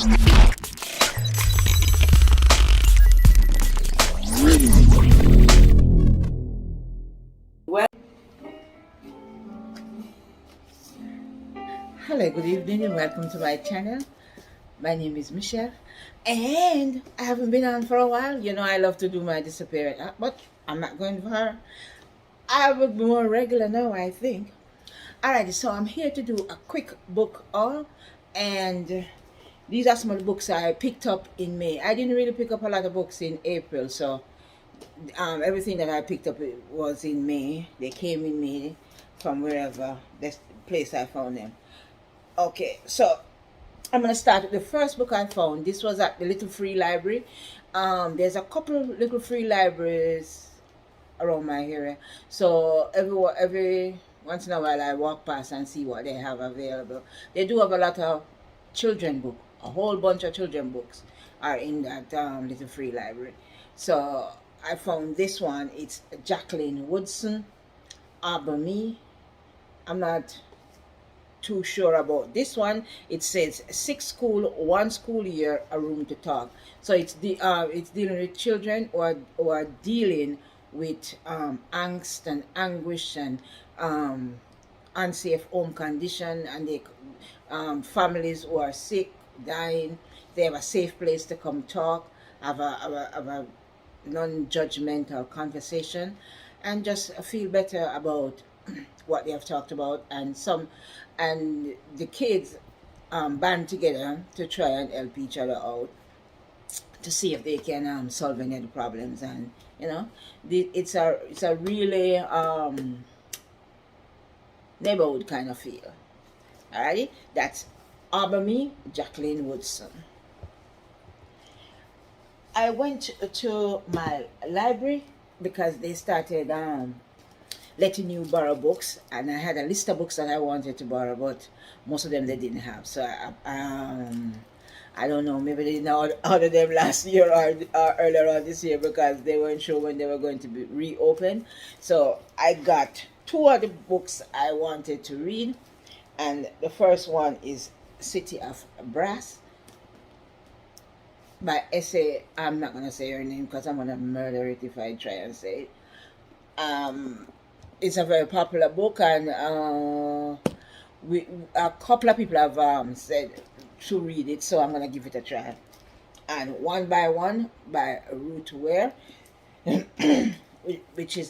Well, hello, good evening, and welcome to my channel. My name is Michelle, and I haven't been on for a while. You know, I love to do my disappearance, but I'm not going for her. I will be more regular now, I think. Alrighty, so I'm here to do a quick book haul, and these are some of the books I picked up in May. I didn't really pick up a lot of books in April, so everything that I picked up was in May. They came in May from wherever this place I found them. Okay, so I'm gonna start with the first book I found. This was at the Little Free Library. There's a couple of little free libraries around my area, so every once in a while I walk past and see what they have available. They do have a lot of children book. A whole bunch of children books are in that Little Free Library. So I found this one. It's Jacqueline Woodson, Alba Me. I'm not too sure about this one. It says 6 school, 1 school year, a room to talk. So it's dealing with children who are dealing with angst and anguish and unsafe home condition, and they families who are sick, dying. They have a safe place to come talk, have a non-judgmental conversation, and just feel better about what they have talked about. And the kids band together to try and help each other out to see if they can solve any of the problems. And you know, it's a really neighborhood kind of feel. Alrighty, that's Alba Me, Jacqueline Woodson. I went to my library because they started letting you borrow books, and I had a list of books that I wanted to borrow, but most of them they didn't have. So I don't know, maybe they didn't order them last year or earlier on this year because they weren't sure when they were going to be reopened. So I got 2 of the books I wanted to read, and the first one is City of Brass by essay. I'm not gonna say her name because I'm gonna murder it if I try and say it. It's a very popular book, and a couple of people have said to read it, so I'm gonna give it a try. And One by One by Ruth Ware, which is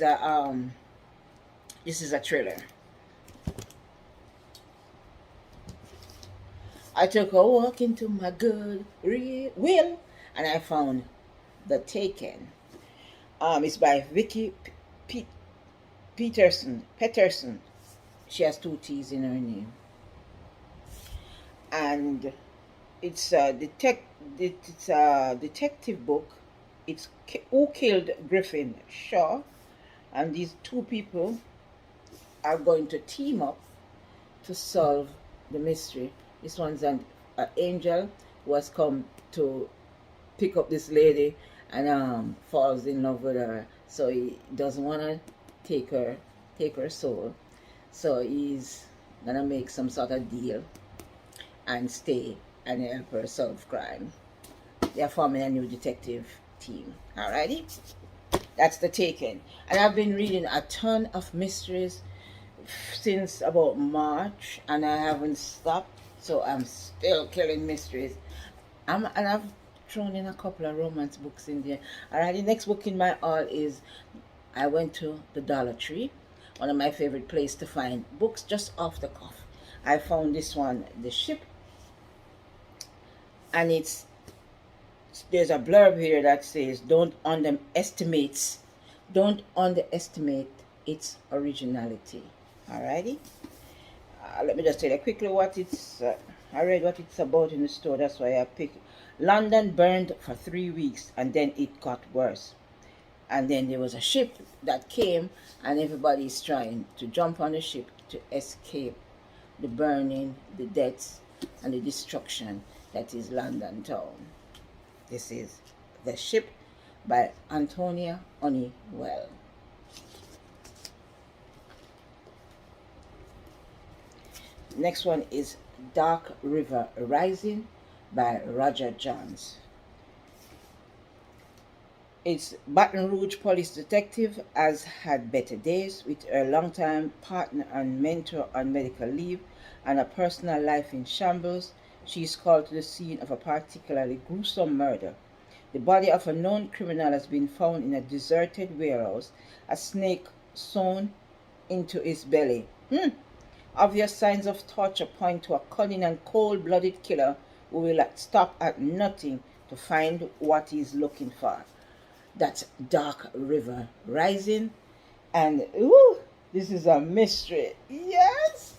this is a thriller. I took a walk into my good will, and I found The Taken. It's by Vicky Peterson. She has 2 T's in her name, and it's a detective book. It's Who Killed Griffin Shaw, and these 2 people are going to team up to solve the mystery. This one's an angel who has come to pick up this lady and falls in love with her. So he doesn't want to take her soul. So he's gonna make some sort of deal and stay and help her solve crime. They're forming a new detective team. Alrighty, that's The Taken. And I've been reading a ton of mysteries since about March, and I haven't stopped. So I'm still killing mysteries. And I've thrown in a couple of romance books in there. Alright, the next book in my haul is, I went to the Dollar Tree, one of my favorite places to find books just off the cuff. I found this one, The Ship, and there's a blurb here that says, don't underestimate its originality. Alrighty. Let me just tell you quickly what it's. I read what it's about in the store. That's why I picked. London burned for 3 weeks, and then it got worse. And then there was a ship that came, and everybody's trying to jump on the ship to escape the burning, the deaths, and the destruction that is London town. This is The Ship by Antonia Honeywell. Next one is Dark River Rising by Roger Johns. Its Baton Rouge police detective has had better days with her longtime partner and mentor on medical leave and a personal life in shambles. She is called to the scene of a particularly gruesome murder. The body of a known criminal has been found in a deserted warehouse, a snake sewn into his belly. Obvious signs of torture point to a cunning and cold-blooded killer who will stop at nothing to find what he is looking for. That's Dark River Rising. And ooh, this is a mystery. Yes!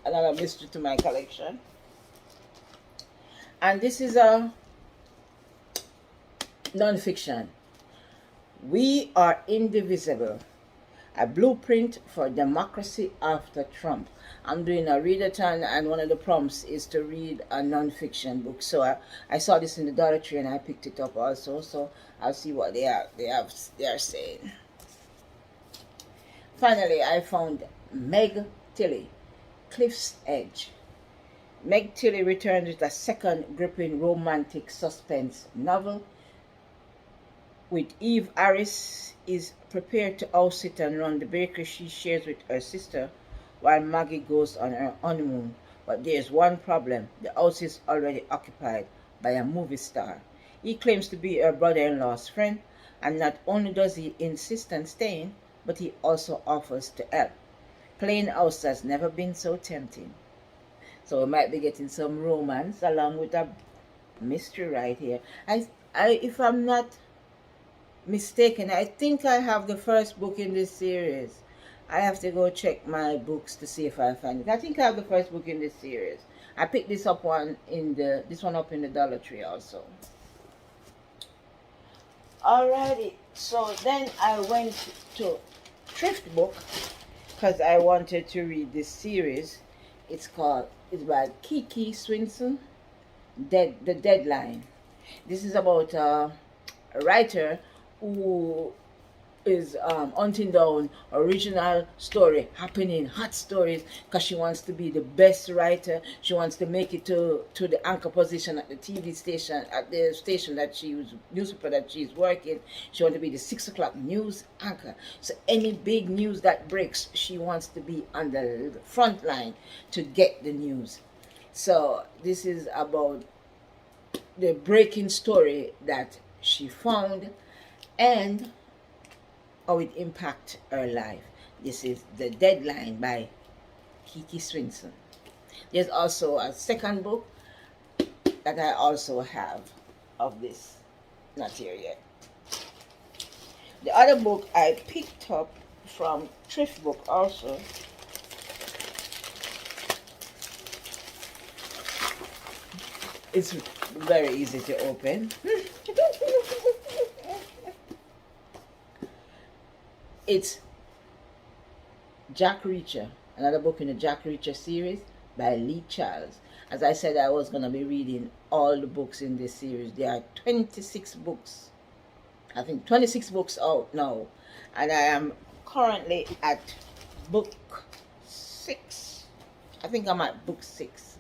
Another mystery to my collection. And this is a non-fiction. We Are Indivisible. A blueprint for democracy after Trump. I'm doing a readathon, and one of the prompts is to read a non-fiction book. So I saw this in the Dollar Tree and I picked it up also. So I'll see what they are saying. Finally, I found Meg Tilly, Cliff's Edge. Meg Tilly returns with a second gripping romantic suspense novel. With Eve Harris is prepared to house sit and run the bakery she shares with her sister while Maggie goes on her honeymoon. But there's one problem. The house is already occupied by a movie star. He claims to be her brother-in-law's friend, and not only does he insist on staying, but he also offers to help. Plain house has never been so tempting. So we might be getting some romance along with a mystery right here. If I'm not mistaken, I think I have the first book in this series. I have to go check my books to see if I find it. I think I have the first book in this series. I picked this one up in the Dollar Tree also. Alrighty, so then I went to Thriftbook because I wanted to read this series. It's by Kiki Swinson, The Deadline. This is about a writer who is hunting down original story, happening hot stories, because she wants to be the best writer. She wants to make it to the anchor position at the TV station, at the station that newspaper that she's working. She wants to be the 6 o'clock news anchor. So any big news that breaks, she wants to be on the front line to get the news. So this is about the breaking story that she found and how it impacted her life. This is The Deadline by Kiki Swinson. There's also a second book that I also have of this. Not here yet. The other book I picked up from Thriftbook also. It's very easy to open. It's Jack Reacher, another book in the Jack Reacher series by Lee Charles. As I said, I was going to be reading all the books in this series. There are 26 books. I think 26 books out now. And I am currently at book 6. I think I'm at book 6.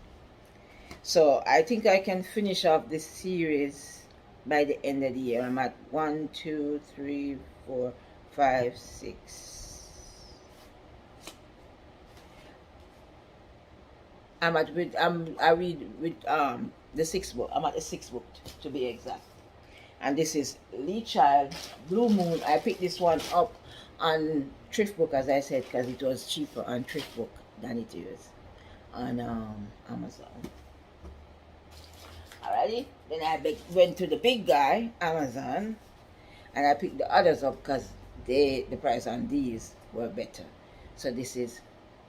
So I think I can finish off this series by the end of the year. I'm at 1, 2, 3, 4, 5, 6. I read with the 6th book. I'm at the 6th book to be exact. And this is Lee Child, Blue Moon. I picked this one up on Thriftbook, as I said, because it was cheaper on Thriftbook than it is on Amazon. Alrighty, then I went to the big guy, Amazon, and I picked the others up because the price on these were better. So this is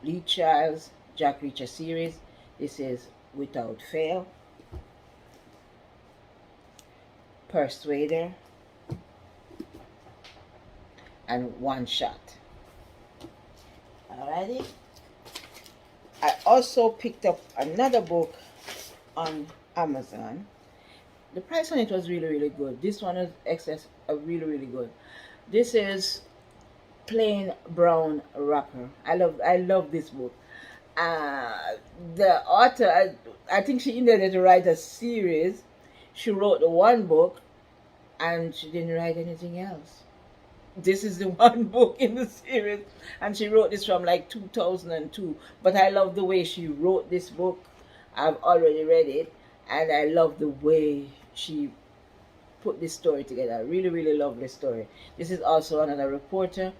Lee Child's Jack Reacher series. This is Without Fail, Persuader, and One Shot. Alrighty. I also picked up another book on Amazon. The price on it was really, really good. This one is really, really good. This is Plain Brown Wrapper. I love this book. Uh, the author, I think she intended to write a series. She wrote the one book and she didn't write anything else. This is the one book in the series, and she wrote this from like 2002. But I love the way she wrote this book. I've already read it, and I love the way she put this story together. Really, really lovely story. This is also another reporter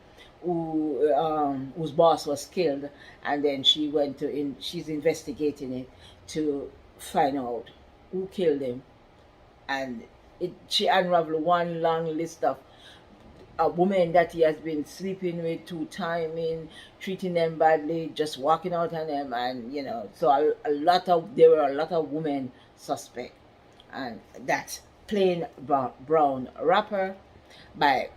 whose boss was killed, and then she went to she's investigating it to find out who killed him, and she unraveled one long list of a woman that he has been sleeping with, two timing, treating them badly, just walking out on them, and so there were a lot of women suspect, and that's Plain Brown Rapper by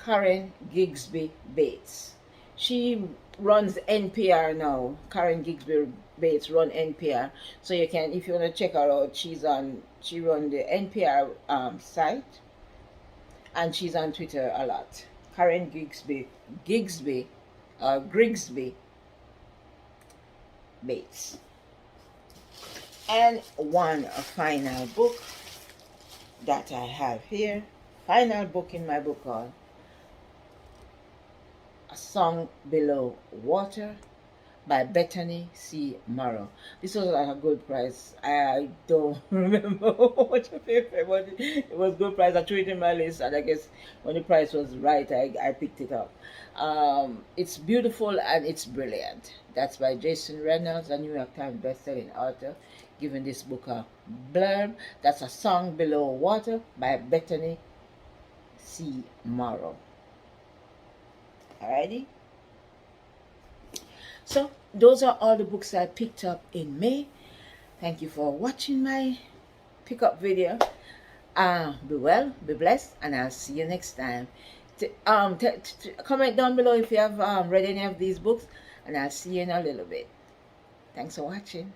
Karen Gigsby Bates. She runs NPR now. Karen Gigsby Bates run NPR, so you can, if you want to check her out, she run the NPR site, and she's on Twitter a lot. Karen Grigsby Bates. And one final book that I have here, final book in my book called A Song Below Water by Bethany C. Morrow. This was at a good price. I don't remember how much I paid for it, but it was good price. I threw it in my list, and I guess when the price was right, I picked it up. It's beautiful and it's brilliant. That's by Jason Reynolds, a New York Times best-selling author, giving this book a blurb. That's A Song Below Water by Bethany C. Morrow. Alrighty? So those are all the books I picked up in May. Thank you for watching my pickup video. Be well, be blessed, and I'll see you next time. Comment down below if you have read any of these books, and I'll see you in a little bit. Thanks for watching.